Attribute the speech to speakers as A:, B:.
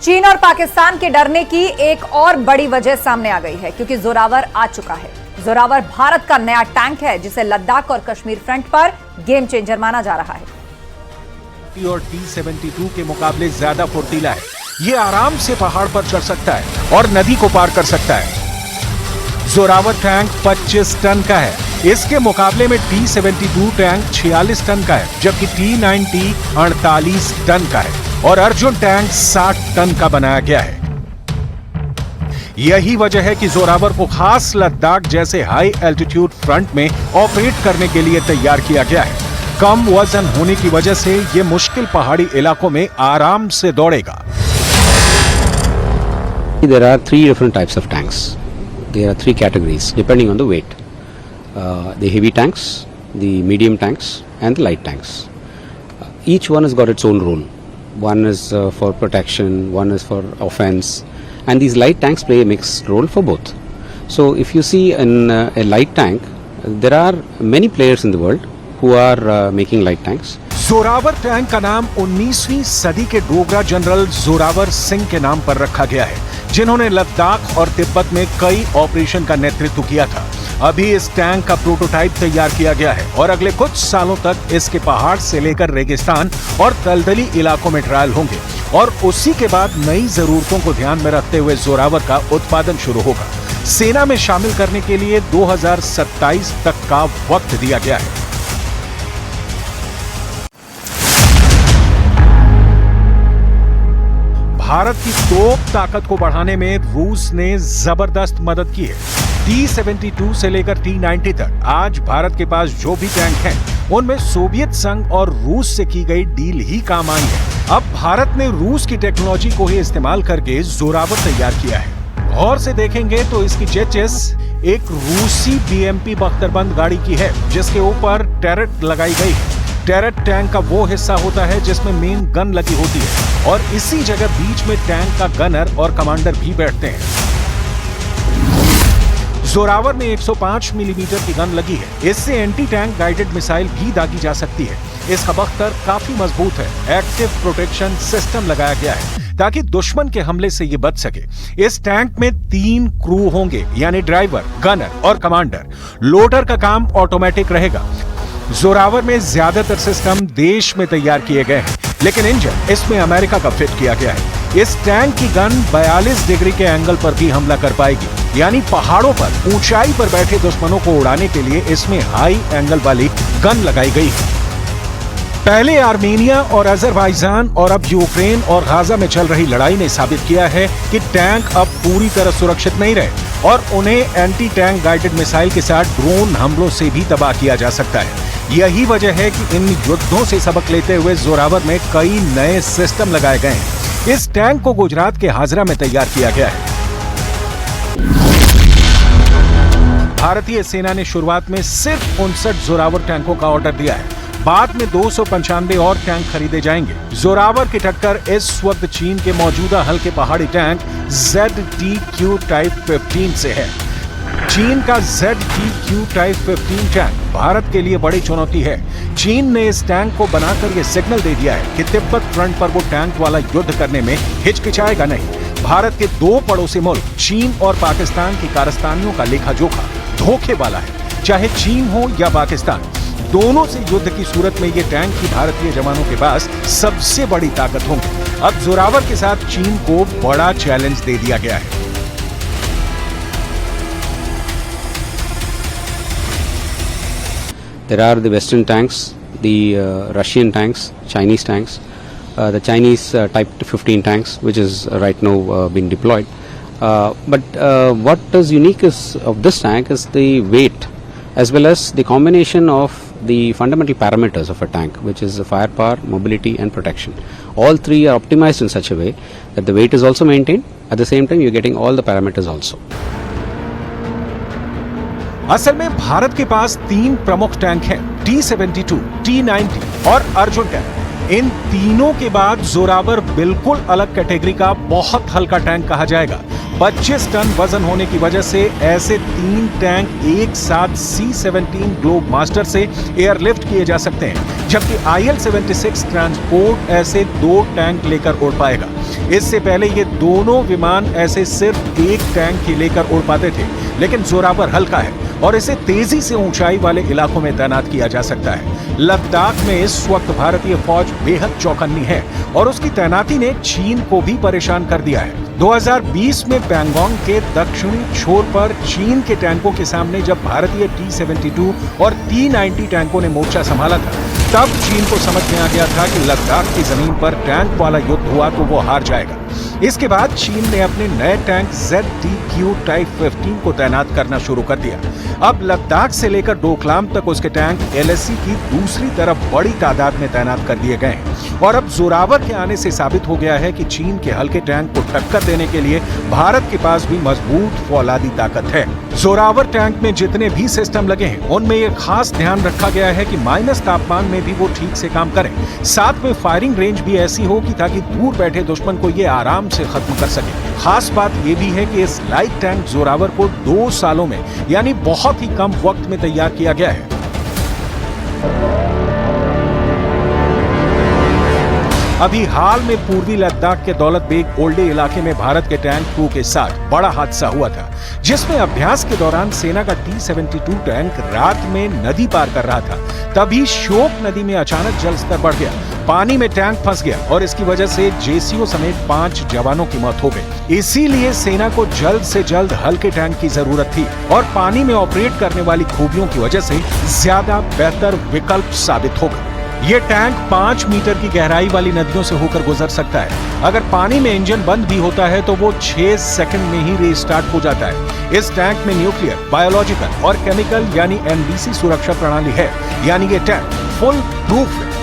A: चीन और पाकिस्तान के डरने की एक और बड़ी वजह सामने आ गई है, क्योंकि जोरावर आ चुका है। जोरावर भारत का नया टैंक है, जिसे लद्दाख और कश्मीर फ्रंट पर गेम चेंजर माना जा रहा है।
B: और T-72 के मुकाबले ज्यादा फुर्तीला है। ये आराम से पहाड़ पर चढ़ सकता है और नदी को पार कर सकता है। जोरावर टैंक 25 टन का है। इसके मुकाबले में T-72 टैंक 46 टन का है, जबकि T-90 48 टन का है और अर्जुन टैंक 60 टन का बनाया गया है। यही वजह है कि जोरावर को खास लद्दाख जैसे हाई एल्टीट्यूड फ्रंट में ऑपरेट करने के लिए तैयार किया गया है। कम वजन होने की वजह से यह मुश्किल पहाड़ी इलाकों में आराम से दौड़ेगा।
C: There are three different types of tanks. There are three categories depending on the weight. The heavy tanks, the medium tanks, and the light tanks. Each one has got its own role. One is for protection, one is for offense, and these light tanks play a mixed role for both. So if you see in a light tank, there are many players in the world who are making light tanks.
B: Zorawar tank का नाम 19वीं सदी के Dogra general Zorawar Singh के नाम पर रखा गया है, जिन्होंने लद्दाख और तिब्बत में कई ऑपरेशन का नेतृत्व किया था। अभी इस टैंक का प्रोटोटाइप तैयार किया गया है और अगले कुछ सालों तक इसके पहाड़ से लेकर रेगिस्तान और दलदली इलाकों में ट्रायल होंगे और उसी के बाद नई जरूरतों को ध्यान में रखते हुए जोरावर का उत्पादन शुरू होगा। सेना में शामिल करने के लिए 2027 तक का वक्त दिया गया है। भारत की तोप ताकत को बढ़ाने में रूस ने जबरदस्त मदद की है। T-72 से लेकर T-90 तक आज भारत के पास जो भी टैंक हैं, उनमें सोवियत संघ और रूस से की गई डील ही काम आई है। अब भारत ने रूस की टेक्नोलॉजी को ही इस्तेमाल करके जोरावर तैयार किया है। गौर से देखेंगे तो इसकी चेचिस एक रूसी BMP बख्तरबंद गाड़ी की है, जिसके ऊपर टैरेट लगाई गई है। टैरेट टैंक का वो हिस्सा होता है जिसमें मेन गन लगी होती है और इसी जगह बीच में टैंक का गनर और कमांडर भी बैठते हैं। जोरावर में 105 मिलीमीटर की गन लगी है। इससे एंटी टैंक गाइडेड मिसाइल भी दागी जा सकती है। इसका बख्तर काफी मजबूत है। एक्टिव प्रोटेक्शन सिस्टम लगाया गया है ताकि दुश्मन के हमले से ये बच सके। इस टैंक में 3 क्रू होंगे, यानी ड्राइवर, गनर और कमांडर। लोडर का काम ऑटोमेटिक रहेगा। जोरावर में ज्यादातर सिस्टम देश में तैयार किए गए हैं, लेकिन इंजन इसमें अमेरिका का फिट किया गया है। इस टैंक की गन 42 डिग्री के एंगल पर भी हमला कर पाएगी, यानी पहाड़ों पर ऊंचाई पर बैठे दुश्मनों को उड़ाने के लिए इसमें हाई एंगल वाली गन लगाई गई है। पहले आर्मेनिया और अजरबैजान और अब यूक्रेन और गाजा में चल रही लड़ाई ने साबित किया है कि टैंक अब पूरी तरह सुरक्षित नहीं रहे और उन्हें एंटी टैंक गाइडेड मिसाइल के साथ ड्रोन हमलों से भी तबाह किया जा सकता है। यही वजह है कि इन युद्धों से सबक लेते हुए जोरावर में कई नए सिस्टम लगाए गए हैं। इस टैंक को गुजरात के हाजरा में तैयार किया गया है। भारतीय सेना ने शुरुआत में सिर्फ 59 जोरावर टैंकों का ऑर्डर दिया है। बाद में 295 और टैंक खरीदे जाएंगे। जोरावर की टक्कर इस वक्त चीन के मौजूदा हल्के पहाड़ी टैंक ZTQ टाइप 15 से है। चीन का ZTQ टाइप 15 टैंक भारत के लिए बड़ी चुनौती है। चीन ने इस टैंक को बनाकर यह सिग्नल दे दिया है कि तिब्बत फ्रंट पर वो टैंक वाला युद्ध करने में हिचकिचाएगा नहीं। भारत के 2 पड़ोसी मुल्क चीन और पाकिस्तान की कारस्तानियों का लेखा जोखा धोखे वाला है। चाहे चीन हो या पाकिस्तान, दोनों से युद्ध की सूरत में ये टैंक ही भारतीय जवानों के पास सबसे बड़ी ताकत होंगे। अब जोरावर के साथ चीन को बड़ा चैलेंज दे दिया गया है।
C: There are the Western tanks, the Russian tanks, Chinese tanks, the Chinese Type 15 tanks, which is right now being deployed. But what is unique of this tank is the weight, as well as the combination of the fundamental parameters of a tank, which is the firepower, mobility, and protection. All three are optimized in such a way that the weight is also maintained. At the same time, you're getting all the parameters also.
B: असल में भारत के पास 3 प्रमुख tank हैं, T-72, T-90 और Arjun tank. इन तीनों के बाद जोरावर बिल्कुल अलग कैटेगरी का बहुत हल्का टैंक कहा जाएगा। 25 टन वजन होने की वजह से ऐसे 3 टैंक एक साथ C-17 ग्लोब मास्टर से एयरलिफ्ट किए जा सकते हैं, जबकि IL-76 ट्रांसपोर्ट ऐसे 2 टैंक लेकर उड़ पाएगा। इससे पहले ये दोनों विमान ऐसे सिर्फ 1 टैंक ही लेकर उड़ पाते थे, लेकिन जोरावर हल्का है और इसे तेजी से ऊंचाई वाले इलाकों में तैनात किया जा सकता है। लद्दाख में इस वक्त भारतीय फौज बेहद चौकन्नी है और उसकी तैनाती ने चीन को भी परेशान कर दिया है। 2020 में पैंगोंग के दक्षिणी छोर पर चीन के टैंकों के सामने जब भारतीय T-72 और T-90 टैंकों ने मोर्चा संभाला था, तब चीन को समझ में आ गया था कि लद्दाख की जमीन पर टैंक वाला युद्ध हुआ तो वो हार जाएगा। इसके बाद चीन ने अपने नए टैंक ZTQ टाइप 15 को तैनात करना शुरू कर दिया। अब लद्दाख से लेकर डोकलाम तक उसके टैंक LAC की दूसरी तरफ बड़ी तादाद में तैनात कर दिए गए हैं और अब जोरावर के आने से साबित हो गया है कि चीन के हल्के टैंक को टक्कर देने के लिए भारत के पास भी मजबूत फौलादी ताकत है। जोरावर टैंक में जितने भी सिस्टम लगे हैं, उनमें यह खास ध्यान रखा गया है कि माइनस तापमान में भी वो ठीक से काम करें। साथ में फायरिंग रेंज भी ऐसी हो कि ताकि दूर बैठे दुश्मन को ये आराम से खत्म कर सके। खास बात यह भी है कि इस लाइट टैंक जोरावर को 2 सालों में यानी बहुत ही कम वक्त में तैयार किया गया है। अभी हाल में पूर्वी लद्दाख के दौलत बेग ओल्डे इलाके में भारत के टैंक 2 के साथ बड़ा हादसा हुआ था, जिसमें अभ्यास के दौरान सेना का T-72 टैंक रात में नदी पार कर रहा था। तभी श्योक नदी में अचानक जल स्तर बढ़ गया, पानी में टैंक फंस गया और इसकी वजह से JCO समेत 5 जवानों की मौत हो गई। इसीलिए सेना को जल्द से जल्द हल्के टैंक की जरूरत थी और पानी में ऑपरेट करने वाली खूबियों की वजह से ज्यादा बेहतर विकल्प साबित होगा। ये टैंक 5 मीटर की गहराई वाली नदियों से होकर गुजर सकता है। अगर पानी में इंजन बंद भी होता है तो वो 6 सेकंड में ही रीस्टार्ट हो जाता है। इस टैंक में न्यूक्लियर, बायोलॉजिकल और केमिकल यानी NBC सुरक्षा प्रणाली है, यानी ये टैंक फुल प्रूफ है।